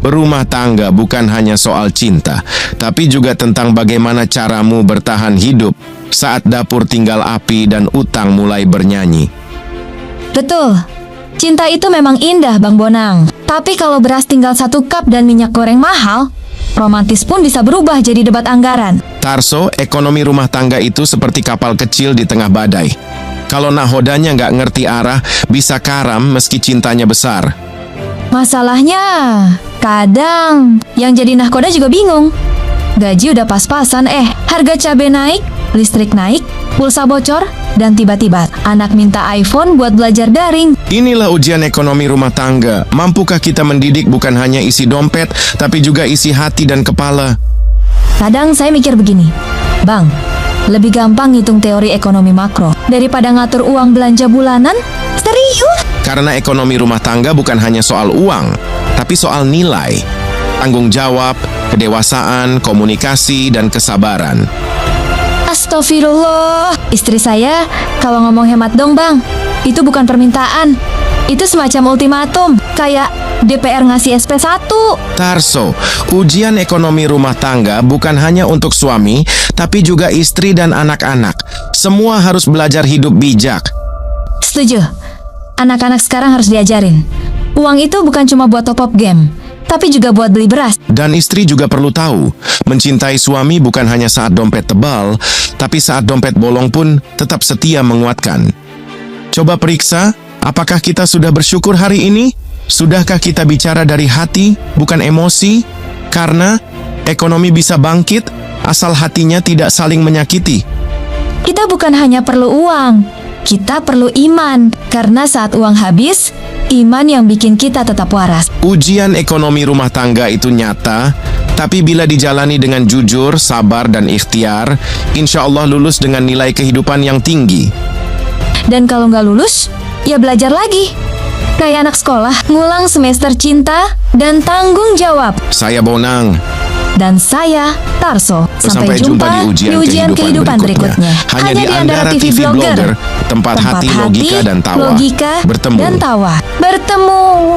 Berumah tangga bukan hanya soal cinta, tapi juga tentang bagaimana caramu bertahan hidup saat dapur tinggal api dan utang mulai bernyanyi. Betul, cinta itu memang indah, Bang Bonang. Tapi kalau beras tinggal 1 cup dan minyak goreng mahal, romantis pun bisa berubah jadi debat anggaran. Tarso, ekonomi rumah tangga itu seperti kapal kecil di tengah badai. Kalau nahodanya nggak ngerti arah, bisa karam meski cintanya besar. Masalahnya, kadang yang jadi nahkoda juga bingung. Gaji udah pas-pasan, harga cabai naik, listrik naik, pulsa bocor, dan tiba-tiba anak minta iPhone buat belajar daring. Inilah ujian ekonomi rumah tangga. Mampukah kita mendidik bukan hanya isi dompet, tapi juga isi hati dan kepala? Kadang saya mikir begini, Bang, lebih gampang ngitung teori ekonomi makro daripada ngatur uang belanja bulanan? Serius? Karena ekonomi rumah tangga bukan hanya soal uang, tapi soal nilai, tanggung jawab, kedewasaan, komunikasi, dan kesabaran. Astagfirullah, istri saya kalau ngomong hemat dong, Bang. Itu bukan permintaan, itu semacam ultimatum, kayak DPR ngasih SP1. Tarso, ujian ekonomi rumah tangga bukan hanya untuk suami, tapi juga istri dan anak-anak. Semua harus belajar hidup bijak. Setuju. Anak-anak sekarang harus diajarin. Uang itu bukan cuma buat top-up game, tapi juga buat beli beras. Dan istri juga perlu tahu, mencintai suami bukan hanya saat dompet tebal, tapi saat dompet bolong pun tetap setia menguatkan. Coba periksa, apakah kita sudah bersyukur hari ini? Sudahkah kita bicara dari hati, bukan emosi? Karena ekonomi bisa bangkit, asal hatinya tidak saling menyakiti. Kita bukan hanya perlu uang, kita perlu iman. Karena saat uang habis, iman yang bikin kita tetap waras. Ujian ekonomi rumah tangga itu nyata, tapi bila dijalani dengan jujur, sabar, dan ikhtiar, insya Allah lulus dengan nilai kehidupan yang tinggi. Dan kalau nggak lulus, ya belajar lagi. Kayak anak sekolah, ngulang semester cinta dan tanggung jawab. Saya Bonang. Dan saya, Tarso. Sampai jumpa di ujian kehidupan berikutnya. Hanya di Andara TV Blogger, tempat hati, logika, dan tawa bertemu.